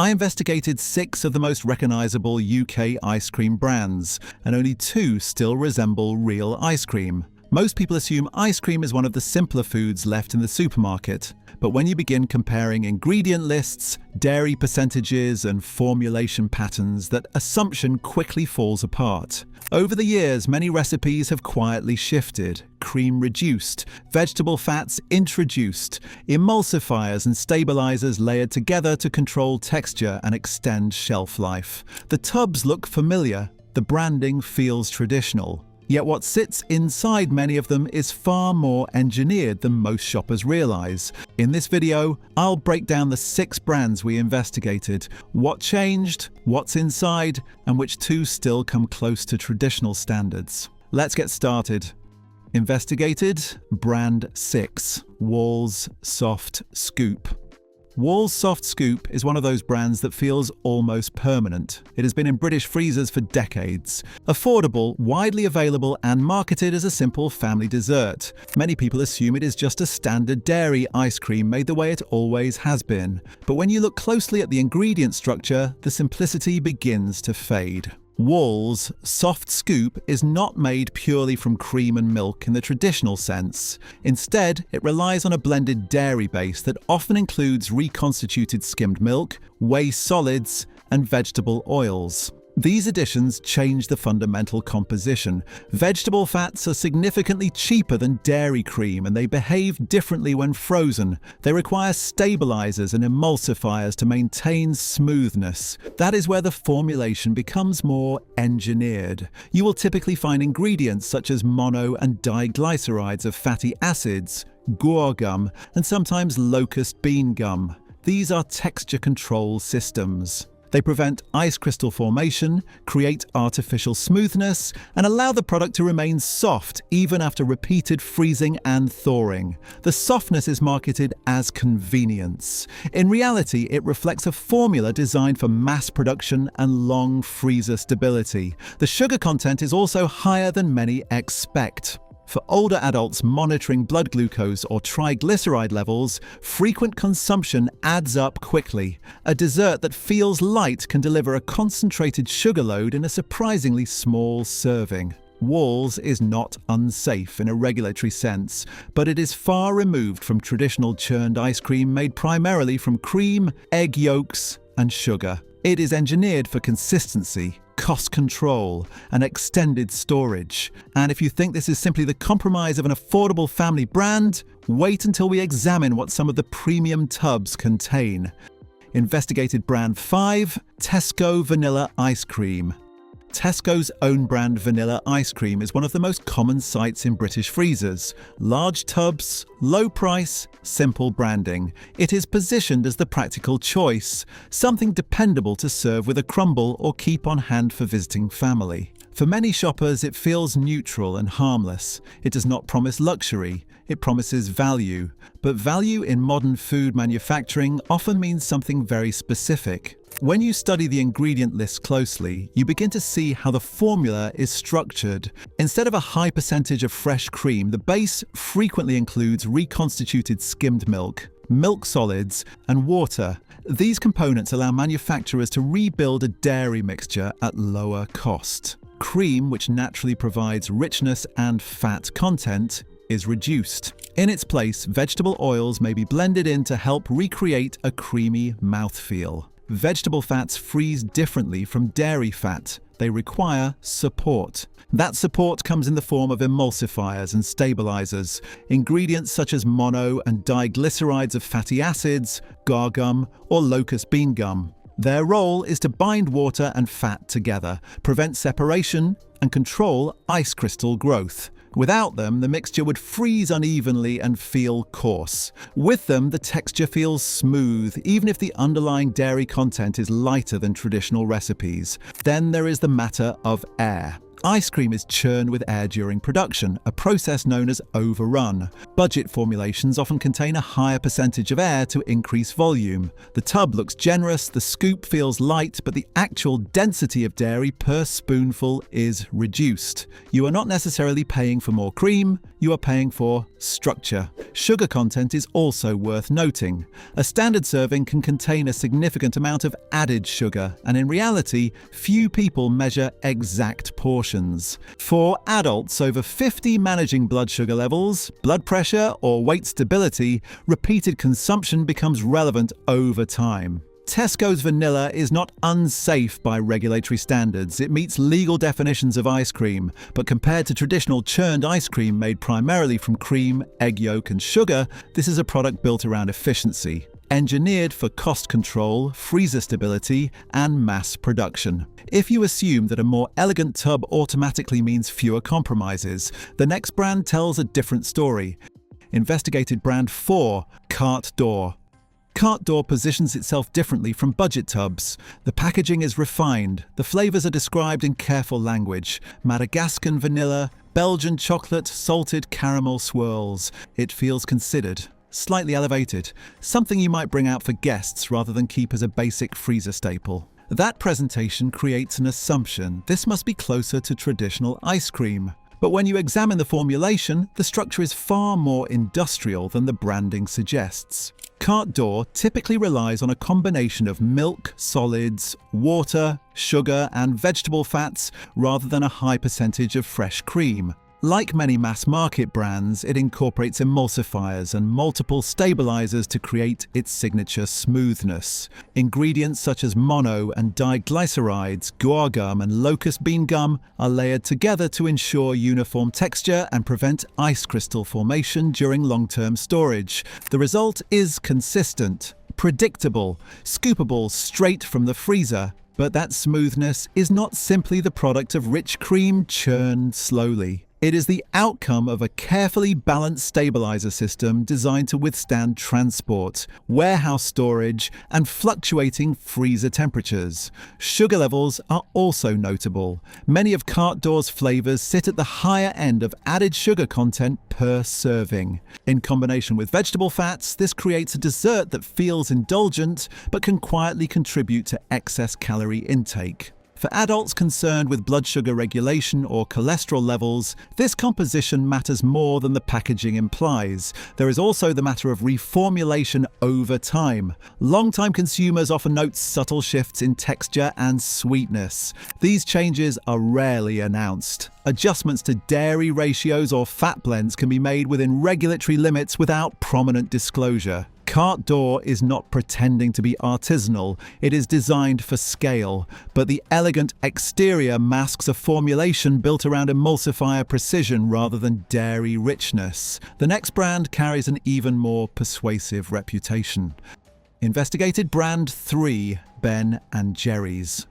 I investigated 6 of the most recognisable UK ice cream brands, and only 2 still resemble real ice cream. Most people assume ice cream is one of the simpler foods left in the supermarket, but when you begin comparing ingredient lists, dairy percentages, and formulation patterns, that assumption quickly falls apart. Over the years, many recipes have quietly shifted. Cream reduced, vegetable fats introduced, emulsifiers and stabilisers layered together to control texture and extend shelf life. The tubs look familiar, the branding feels traditional. Yet what sits inside many of them is far more engineered than most shoppers realise. In this video, I'll break down the 6 brands we investigated, what changed, what's inside, and which 2 still come close to traditional standards. Let's get started. Investigated Brand 6, Wall's Soft Scoop. Wall's Soft Scoop is one of those brands that feels almost permanent. It has been in British freezers for decades. Affordable, widely available, and marketed as a simple family dessert. Many people assume it is just a standard dairy ice cream made the way it always has been. But when you look closely at the ingredient structure, the simplicity begins to fade. Wall's Soft Scoop is not made purely from cream and milk in the traditional sense. Instead, it relies on a blended dairy base that often includes reconstituted skimmed milk, whey solids, and vegetable oils. These additions change the fundamental composition. Vegetable fats are significantly cheaper than dairy cream, and they behave differently when frozen. They require stabilizers and emulsifiers to maintain smoothness. That is where the formulation becomes more engineered. You will typically find ingredients such as mono and diglycerides of fatty acids, guar gum, and sometimes locust bean gum. These are texture control systems. They prevent ice crystal formation, create artificial smoothness, and allow the product to remain soft even after repeated freezing and thawing. The softness is marketed as convenience. In reality, it reflects a formula designed for mass production and long freezer stability. The sugar content is also higher than many expect. For older adults monitoring blood glucose or triglyceride levels, frequent consumption adds up quickly. A dessert that feels light can deliver a concentrated sugar load in a surprisingly small serving. Wall's is not unsafe in a regulatory sense, but it is far removed from traditional churned ice cream made primarily from cream, egg yolks, and sugar. It is engineered for consistency, cost control, and extended storage. And if you think this is simply the compromise of an affordable family brand, wait until we examine what some of the premium tubs contain. Investigated Brand 5, Tesco Vanilla Ice Cream. Tesco's own brand vanilla ice cream is one of the most common sights in British freezers. Large tubs, low price, simple branding. It is positioned as the practical choice, something dependable to serve with a crumble or keep on hand for visiting family. For many shoppers, it feels neutral and harmless. It does not promise luxury, it promises value. But value in modern food manufacturing often means something very specific. When you study the ingredient list closely, you begin to see how the formula is structured. Instead of a high percentage of fresh cream, the base frequently includes reconstituted skimmed milk, milk solids, and water. These components allow manufacturers to rebuild a dairy mixture at lower cost. Cream, which naturally provides richness and fat content, is reduced. In its place, vegetable oils may be blended in to help recreate a creamy mouthfeel. Vegetable fats freeze differently from dairy fat. They require support. That support comes in the form of emulsifiers and stabilizers, ingredients such as mono and diglycerides of fatty acids, guar gum, or locust bean gum. Their role is to bind water and fat together, prevent separation, and control ice crystal growth. Without them, the mixture would freeze unevenly and feel coarse. With them, the texture feels smooth, even if the underlying dairy content is lighter than traditional recipes. Then there is the matter of air. Ice cream is churned with air during production, a process known as overrun. Budget formulations often contain a higher percentage of air to increase volume. The tub looks generous, the scoop feels light, but the actual density of dairy per spoonful is reduced. You are not necessarily paying for more cream, you are paying for structure. Sugar content is also worth noting. A standard serving can contain a significant amount of added sugar, and in reality, few people measure exact portions. For adults over 50 managing blood sugar levels, blood pressure, or weight stability, repeated consumption becomes relevant over time. Tesco's vanilla is not unsafe by regulatory standards. It meets legal definitions of ice cream, but compared to traditional churned ice cream made primarily from cream, egg yolk and sugar, this is a product built around efficiency, engineered for cost control, freezer stability, and mass production. If you assume that a more elegant tub automatically means fewer compromises, the next brand tells a different story. Investigated brand 4, Carte D'Or. Carte D'Or positions itself differently from budget tubs. The packaging is refined, the flavours are described in careful language. Madagascan vanilla, Belgian chocolate, salted caramel swirls. It feels considered, slightly elevated, something you might bring out for guests rather than keep as a basic freezer staple. That presentation creates an assumption this must be closer to traditional ice cream. But when you examine the formulation, the structure is far more industrial than the branding suggests. Carte D'Or typically relies on a combination of milk, solids, water, sugar, and vegetable fats rather than a high percentage of fresh cream. Like many mass-market brands, it incorporates emulsifiers and multiple stabilisers to create its signature smoothness. Ingredients such as mono and diglycerides, guar gum and locust bean gum are layered together to ensure uniform texture and prevent ice crystal formation during long-term storage. The result is consistent, predictable, scoopable straight from the freezer. But that smoothness is not simply the product of rich cream churned slowly. It is the outcome of a carefully balanced stabilizer system designed to withstand transport, warehouse storage, and fluctuating freezer temperatures. Sugar levels are also notable. Many of Carte D'Or's flavors sit at the higher end of added sugar content per serving. In combination with vegetable fats, this creates a dessert that feels indulgent but can quietly contribute to excess calorie intake. For adults concerned with blood sugar regulation or cholesterol levels, this composition matters more than the packaging implies. There is also the matter of reformulation over time. Long-time consumers often note subtle shifts in texture and sweetness. These changes are rarely announced. Adjustments to dairy ratios or fat blends can be made within regulatory limits without prominent disclosure. Carte D'Or is not pretending to be artisanal, it is designed for scale, but the elegant exterior masks a formulation built around emulsifier precision rather than dairy richness. The next brand carries an even more persuasive reputation. Investigated brand 3, Ben & Jerry's.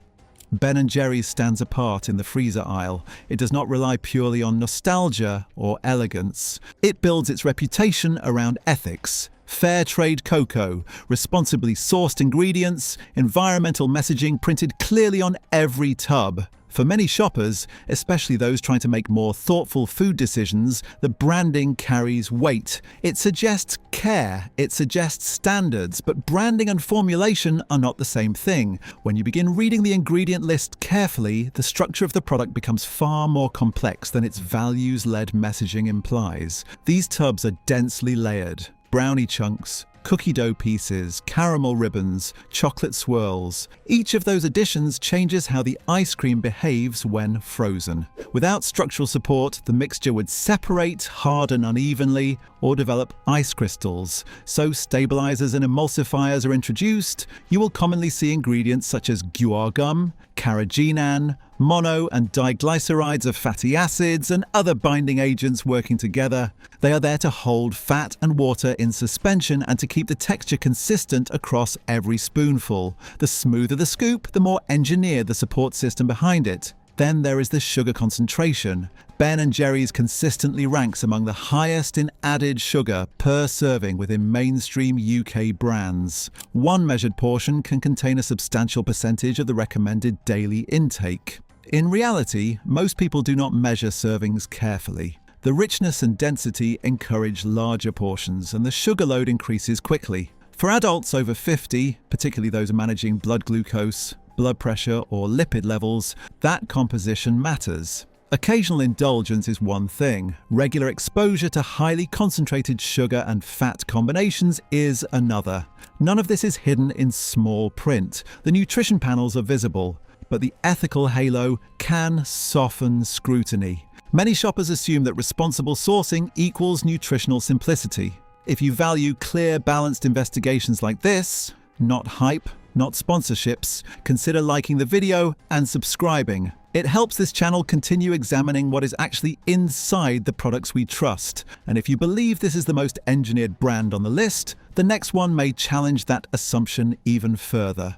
Ben & Jerry's stands apart in the freezer aisle. It does not rely purely on nostalgia or elegance. It builds its reputation around ethics. Fair trade cocoa, responsibly sourced ingredients, environmental messaging printed clearly on every tub. For many shoppers, especially those trying to make more thoughtful food decisions, the branding carries weight. It suggests care, it suggests standards, but branding and formulation are not the same thing. When you begin reading the ingredient list carefully, the structure of the product becomes far more complex than its values-led messaging implies. These tubs are densely layered. Brownie chunks, cookie dough pieces, caramel ribbons, chocolate swirls. Each of those additions changes how the ice cream behaves when frozen. Without structural support, the mixture would separate, harden unevenly, or develop ice crystals. So stabilizers and emulsifiers are introduced. You will commonly see ingredients such as guar gum, carrageenan, mono and diglycerides of fatty acids and other binding agents working together. They are there to hold fat and water in suspension and to keep the texture consistent across every spoonful. The smoother the scoop, the more engineered the support system behind it. Then there is the sugar concentration. Ben & Jerry's consistently ranks among the highest in added sugar per serving within mainstream UK brands. One measured portion can contain a substantial percentage of the recommended daily intake. In reality, most people do not measure servings carefully. The richness and density encourage larger portions, and the sugar load increases quickly. For adults over 50, particularly those managing blood glucose, blood pressure, or lipid levels, that composition matters. Occasional indulgence is one thing. Regular exposure to highly concentrated sugar and fat combinations is another. None of this is hidden in small print. The nutrition panels are visible, but the ethical halo can soften scrutiny. Many shoppers assume that responsible sourcing equals nutritional simplicity. If you value clear, balanced investigations like this, not hype, not sponsorships, consider liking the video and subscribing. It helps this channel continue examining what is actually inside the products we trust. And if you believe this is the most engineered brand on the list, the next one may challenge that assumption even further.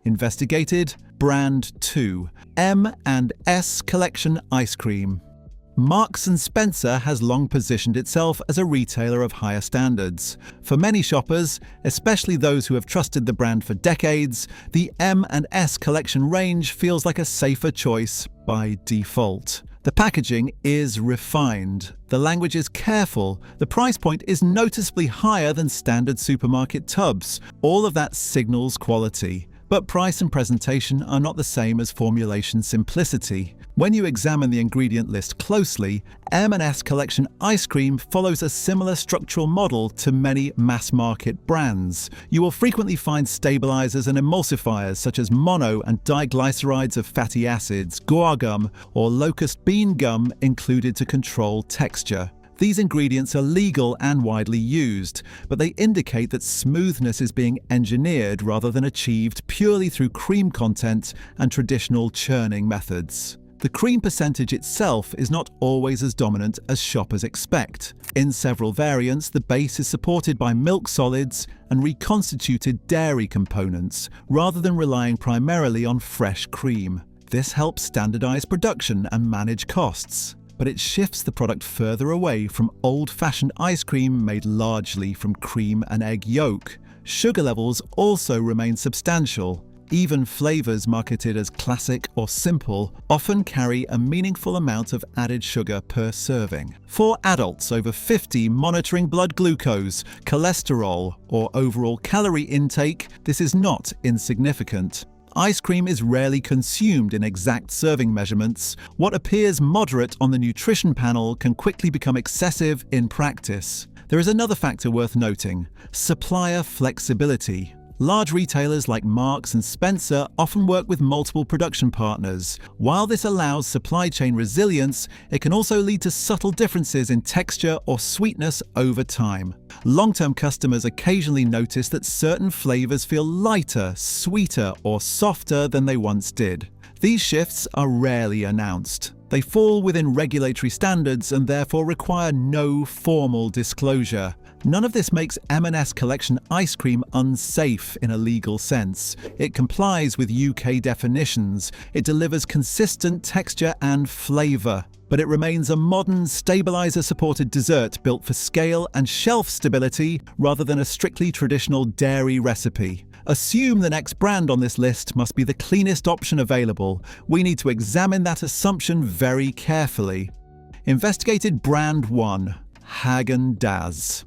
Investigated Brand 2, M&S Collection Ice Cream. Marks & Spencer has long positioned itself as a retailer of higher standards. For many shoppers, especially those who have trusted the brand for decades, the M&S collection range feels like a safer choice by default. The packaging is refined, the language is careful, the price point is noticeably higher than standard supermarket tubs. All of that signals quality. But price and presentation are not the same as formulation simplicity. When you examine the ingredient list closely, M&S Collection Ice Cream follows a similar structural model to many mass-market brands. You will frequently find stabilisers and emulsifiers such as mono and diglycerides of fatty acids, guar gum, or locust bean gum included to control texture. These ingredients are legal and widely used, but they indicate that smoothness is being engineered rather than achieved purely through cream content and traditional churning methods. The cream percentage itself is not always as dominant as shoppers expect. In several variants, the base is supported by milk solids and reconstituted dairy components, rather than relying primarily on fresh cream. This helps standardize production and manage costs, but it shifts the product further away from old-fashioned ice cream made largely from cream and egg yolk. Sugar levels also remain substantial. Even flavors marketed as classic or simple often carry a meaningful amount of added sugar per serving. For adults over 50 monitoring blood glucose, cholesterol, or overall calorie intake, this is not insignificant. Ice cream is rarely consumed in exact serving measurements. What appears moderate on the nutrition panel can quickly become excessive in practice. There is another factor worth noting: supplier flexibility. Large retailers like Marks & Spencer often work with multiple production partners. While this allows supply chain resilience, it can also lead to subtle differences in texture or sweetness over time. Long-term customers occasionally notice that certain flavors feel lighter, sweeter, or softer than they once did. These shifts are rarely announced. They fall within regulatory standards and therefore require no formal disclosure. None of this makes M&S Collection Ice Cream unsafe in a legal sense. It complies with UK definitions. It delivers consistent texture and flavour. But it remains a modern, stabiliser-supported dessert built for scale and shelf stability rather than a strictly traditional dairy recipe. Assume the next brand on this list must be the cleanest option available. We need to examine that assumption very carefully. Investigated Brand 1, Häagen-Dazs.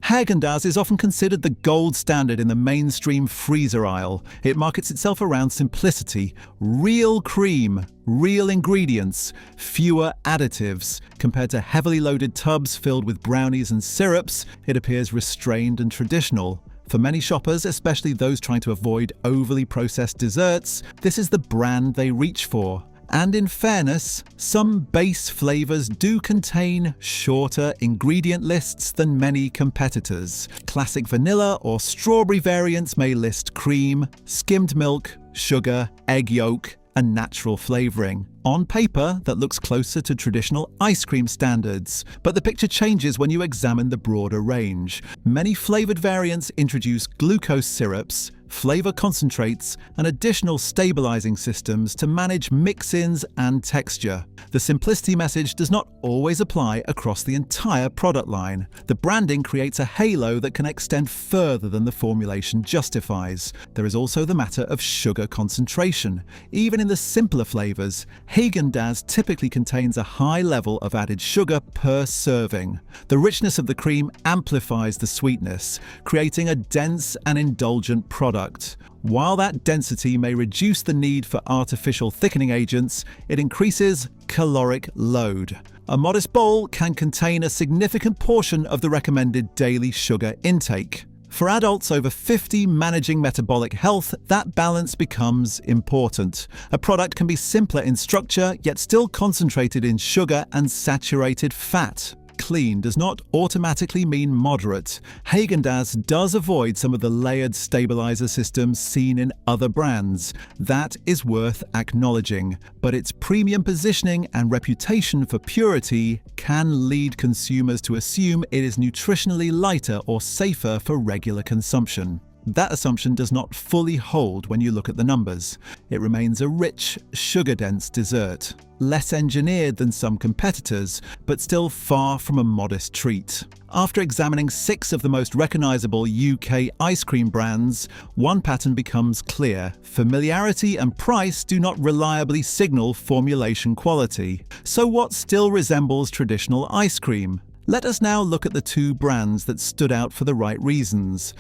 Häagen-Dazs is often considered the gold standard in the mainstream freezer aisle. It markets itself around simplicity, real cream, real ingredients, fewer additives. Compared to heavily loaded tubs filled with brownies and syrups, it appears restrained and traditional. For many shoppers, especially those trying to avoid overly processed desserts, this is the brand they reach for. And in fairness, some base flavors do contain shorter ingredient lists than many competitors. Classic vanilla or strawberry variants may list cream, skimmed milk, sugar, egg yolk, and natural flavoring. On paper, that looks closer to traditional ice cream standards, but the picture changes when you examine the broader range. Many flavored variants introduce glucose syrups, flavor concentrates, and additional stabilizing systems to manage mix-ins and texture. The simplicity message does not always apply across the entire product line. The branding creates a halo that can extend further than the formulation justifies. There is also the matter of sugar concentration. Even in the simpler flavors, Häagen-Dazs typically contains a high level of added sugar per serving. The richness of the cream amplifies the sweetness, creating a dense and indulgent product. product. While that density may reduce the need for artificial thickening agents, it increases caloric load. A modest bowl can contain a significant portion of the recommended daily sugar intake. For adults over 50 managing metabolic health, that balance becomes important. A product can be simpler in structure, yet still concentrated in sugar and saturated fat. Clean does not automatically mean moderate. Häagen-Dazs does avoid some of the layered stabilizer systems seen in other brands. That is worth acknowledging, but its premium positioning and reputation for purity can lead consumers to assume it is nutritionally lighter or safer for regular consumption. That assumption does not fully hold when you look at the numbers. It remains a rich, sugar-dense dessert, less engineered than some competitors, but still far from a modest treat. After examining 6 of the most recognisable UK ice cream brands, one pattern becomes clear. Familiarity and price do not reliably signal formulation quality. So what still resembles traditional ice cream? Let us now look at the 2 brands that stood out for the right reasons.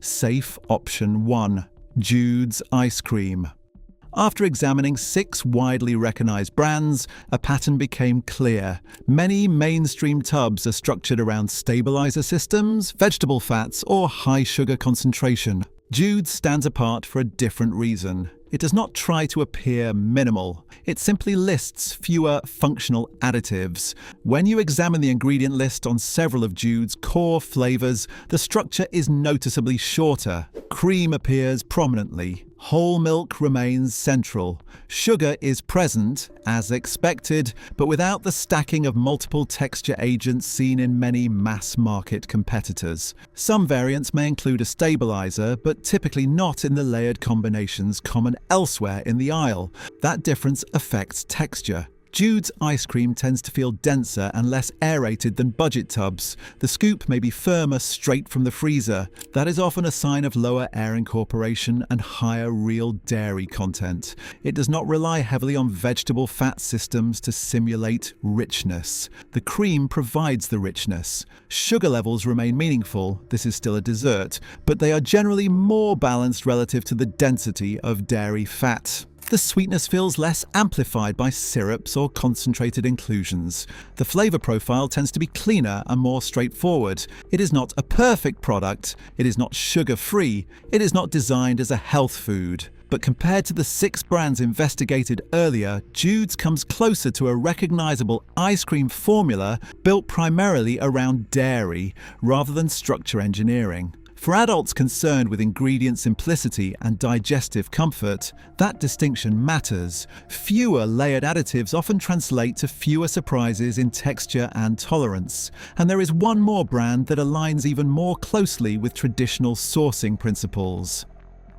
Safe option 1. Jude's ice cream. After examining 6 widely recognized brands, a pattern became clear. Many mainstream tubs are structured around stabilizer systems, vegetable fats, or high sugar concentration. Jude stands apart for a different reason. It does not try to appear minimal. It simply lists fewer functional additives. When you examine the ingredient list on several of Jude's core flavors, the structure is noticeably shorter. Cream appears prominently. Whole milk remains central. Sugar is present, as expected, but without the stacking of multiple texture agents seen in many mass-market competitors. Some variants may include a stabilizer, but typically not in the layered combinations common elsewhere in the aisle. That difference affects texture. Jude's ice cream tends to feel denser and less aerated than budget tubs. The scoop may be firmer straight from the freezer. That is often a sign of lower air incorporation and higher real dairy content. It does not rely heavily on vegetable fat systems to simulate richness. The cream provides the richness. Sugar levels remain meaningful. This is still a dessert, but they are generally more balanced relative to the density of dairy fat. The sweetness feels less amplified by syrups or concentrated inclusions. The flavor profile tends to be cleaner and more straightforward. It is not a perfect product. It is not sugar-free. It is not designed as a health food. But compared to the 6 brands investigated earlier, Jude's comes closer to a recognizable ice cream formula built primarily around dairy rather than structure engineering. For adults concerned with ingredient simplicity and digestive comfort, that distinction matters. Fewer layered additives often translate to fewer surprises in texture and tolerance. And there is one more brand that aligns even more closely with traditional sourcing principles.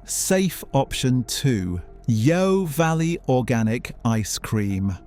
Safe option 2. Yeo Valley Organic Ice Cream.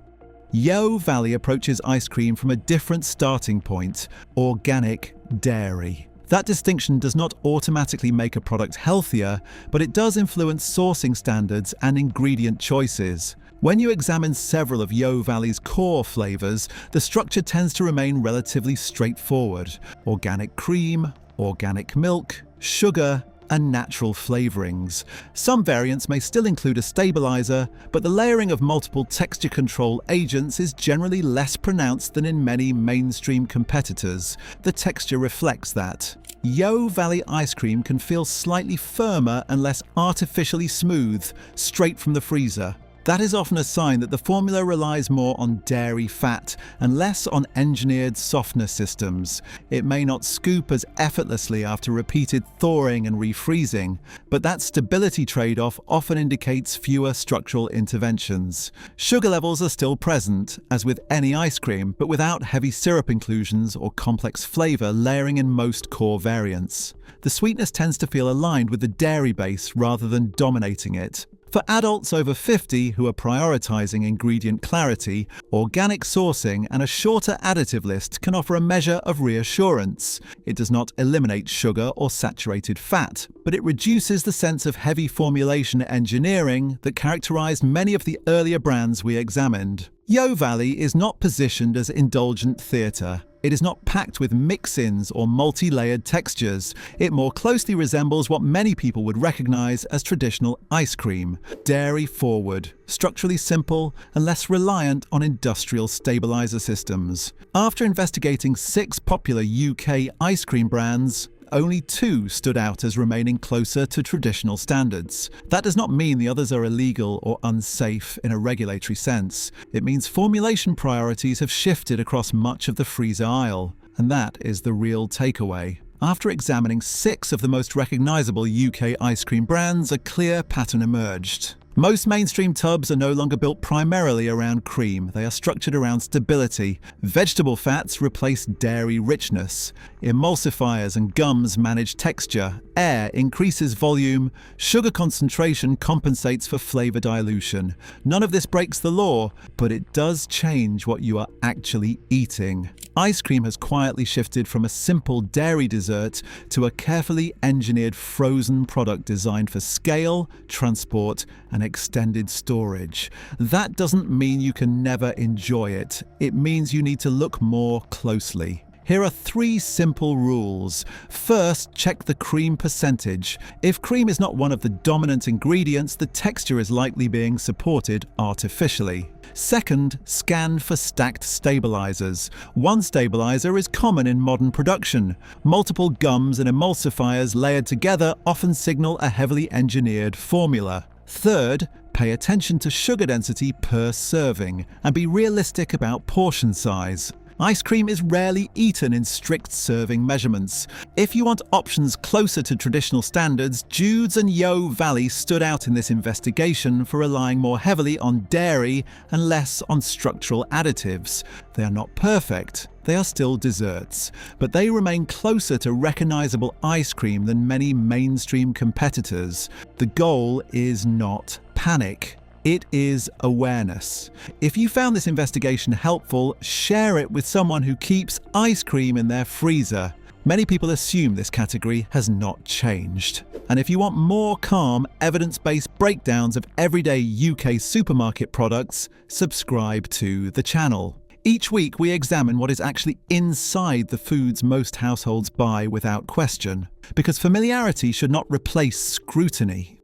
Yeo Valley approaches ice cream from a different starting point: organic dairy. That distinction does not automatically make a product healthier, but it does influence sourcing standards and ingredient choices. When you examine several of Yeo Valley's core flavors, the structure tends to remain relatively straightforward: organic cream, organic milk, sugar, and natural flavorings. Some variants may still include a stabilizer, but the layering of multiple texture control agents is generally less pronounced than in many mainstream competitors. The texture reflects that. Yeo Valley ice cream can feel slightly firmer and less artificially smooth, straight from the freezer. That is often a sign that the formula relies more on dairy fat and less on engineered softener systems. It may not scoop as effortlessly after repeated thawing and refreezing, but that stability trade-off often indicates fewer structural interventions. Sugar levels are still present, as with any ice cream, but without heavy syrup inclusions or complex flavor layering in most core variants. The sweetness tends to feel aligned with the dairy base rather than dominating it. For adults over 50 who are prioritizing ingredient clarity, organic sourcing and a shorter additive list can offer a measure of reassurance. It does not eliminate sugar or saturated fat, but it reduces the sense of heavy formulation engineering that characterized many of the earlier brands we examined. Yeo Valley is not positioned as indulgent theatre. It is not packed with mix-ins or multi-layered textures. It more closely resembles what many people would recognise as traditional ice cream. Dairy-forward, structurally simple, and less reliant on industrial stabiliser systems. After investigating 6 popular UK ice cream brands, only 2 stood out as remaining closer to traditional standards. That does not mean the others are illegal or unsafe in a regulatory sense. It means formulation priorities have shifted across much of the freezer aisle, and that is the real takeaway. After examining 6 of the most recognisable UK ice cream brands, a clear pattern emerged. Most mainstream tubs are no longer built primarily around cream. They are structured around stability. Vegetable fats replace dairy richness. Emulsifiers and gums manage texture. Air increases volume. Sugar concentration compensates for flavour dilution. None of this breaks the law, but it does change what you are actually eating. Ice cream has quietly shifted from a simple dairy dessert to a carefully engineered frozen product designed for scale, transport, and extended storage. That doesn't mean you can never enjoy it. It means you need to look more closely. Here are 3 simple rules. First, check the cream percentage. If cream is not one of the dominant ingredients, the texture is likely being supported artificially. Second, scan for stacked stabilisers. One stabiliser is common in modern production. Multiple gums and emulsifiers layered together often signal a heavily engineered formula. Third, pay attention to sugar density per serving and be realistic about portion size. Ice cream is rarely eaten in strict serving measurements. If you want options closer to traditional standards, Jude's and Yeo Valley stood out in this investigation for relying more heavily on dairy and less on structural additives. They are not perfect. They are still desserts, but they remain closer to recognisable ice cream than many mainstream competitors. The goal is not panic. It is awareness. If you found this investigation helpful, share it with someone who keeps ice cream in their freezer. Many people assume this category has not changed. And if you want more calm, evidence-based breakdowns of everyday UK supermarket products, subscribe to the channel. Each week we examine what is actually inside the foods most households buy without question, because familiarity should not replace scrutiny.